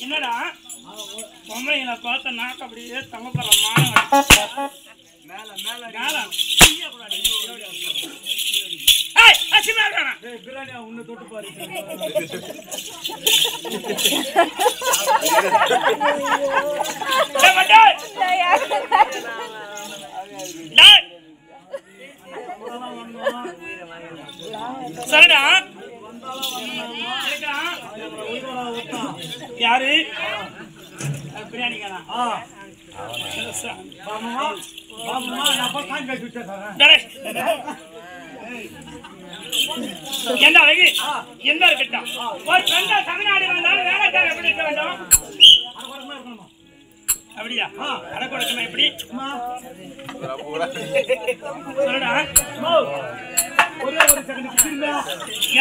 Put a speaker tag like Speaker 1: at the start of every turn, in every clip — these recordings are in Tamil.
Speaker 1: என்னடா பொம்பளைங்களை பார்த்த நாக்கு அப்படியே தங்கப்படுறமான மேல மேல மேல பிரியாணியா உன்னை தொட்டு பாரு சரிடா யாரு பிரியாணிக்கானா என்ன அழகு எந்த இருக்கட்டும் ஒரு சொந்த தமிழ்நாடு வந்தாலும் வேலைக்கார எப்படி இருக்க வேண்டும் அப்படியா அடக்கொடக்கமா எப்படி சொல்லுடா ஒரே ஒரு செகண்ட் திரும்ப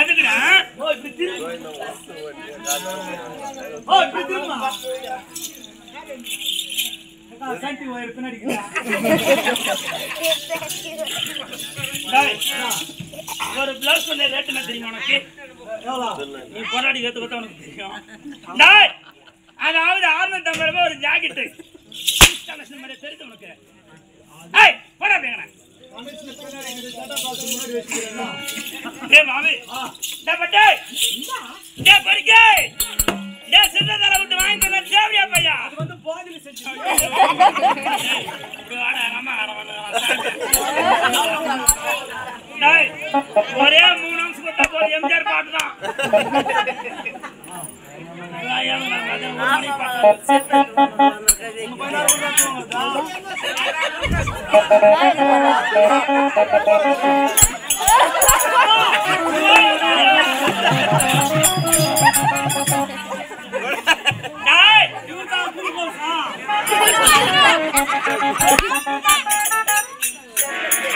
Speaker 1: எதுக்குடா இப்படி திரும்ப சாண்டி வயர் பின்னாடி ஒரு பிளவுஸ் பண்ண ரேட் என்ன தெரியும் உனக்கு நீ போராடி ஏத்து பார்த்தா உனக்கு தெரியும் அதாவது 650 ரூபாய் ஒரு ஜாக்கெட்டு தெரியுது உனக்கு போட அப்படிங்க மாமி பறிக்கை சின்னதர விட்டு வாங்கி தேவையா பையா அது வந்து போதில் செஞ்சு ஒரே 3 நிமிஷம் கொடுத்தா போது எம்ஜிஆர் பாட்டு தான்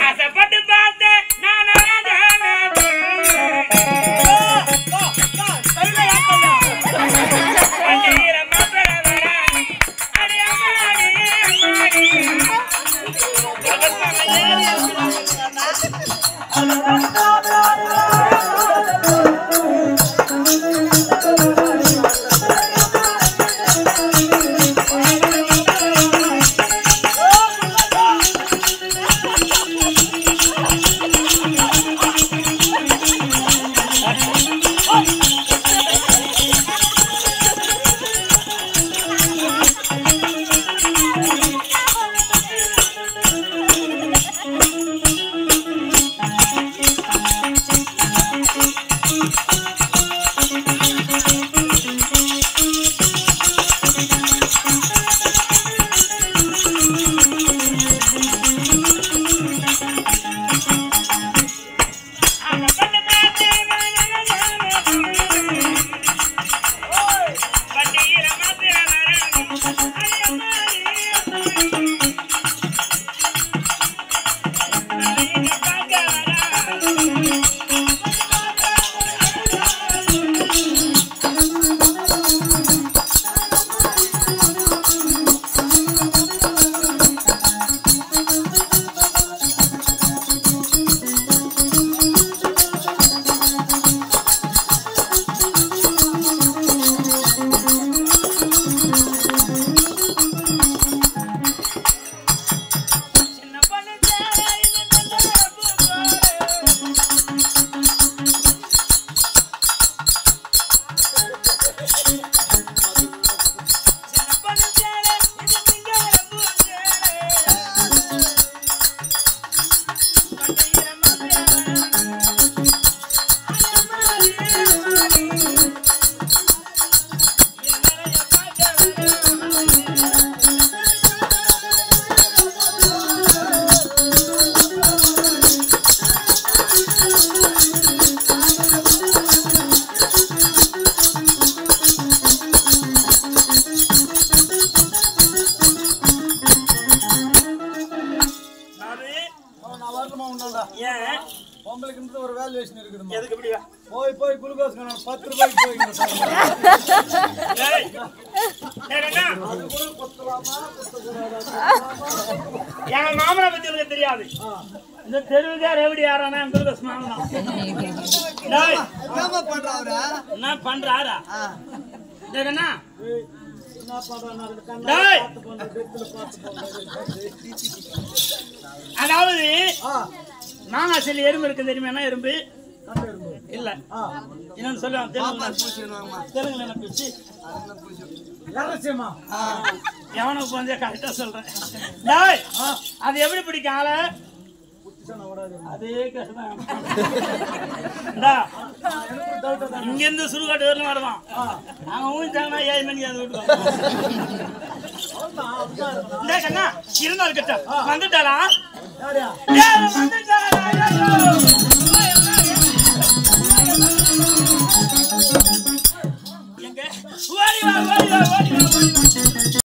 Speaker 1: ஆசைப்பட்டு பார்த்தேன் நான்
Speaker 2: பொம்பளைக்கு ஒரு வேல்யூவேஷன் இருக்குதுமா.
Speaker 1: எதுக்கு இப்படி
Speaker 2: போய் குளுக்கோஸ் 10 ரூபாய்க்கு போய்ங்க சார்.
Speaker 1: டேய் ஏறனா
Speaker 2: அது கூட குத்தலாமா குத்தக்கூடாதா?
Speaker 1: என் மாமனை பத்தி எனக்கு தெரியாது. இந்த தெருவுக்கே ரேவடி யாரானா குளுக்கோஸ் மாமனா. டேய்
Speaker 2: என்னமா பண்றாரு?
Speaker 1: என்ன பண்றாரா? டேய் என்ன
Speaker 2: பண்றானே கண்ணா
Speaker 1: டேய்
Speaker 2: பார்த்து போங்க வெத்துல பார்த்து போங்க.
Speaker 1: அதாவது மாமா செல்லி எறும்பு இருக்கு தெரியுமா? என்ன எறும்பு? இல்ல என்னன்னு சொல்லுவாங்க தெலுங்குல என்ன பேச்சு? எவனுக்கு வந்து கரெக்டா சொல்றேன். டேய் அது எப்படி பிடிக்கும் ஆள? அதே கஷ்டம். இங்க இருந்து சுடுகாட்டு வரலாம் வருவான். நாங்க ஊழிச்சாங்கன்னா 7 மணிக்கு அது விட்டுருவாங்க. இருந்தால் கட்ட வந்துட்டாளா? எங்க ஓடி வா ஓடி வா ஓடி வா.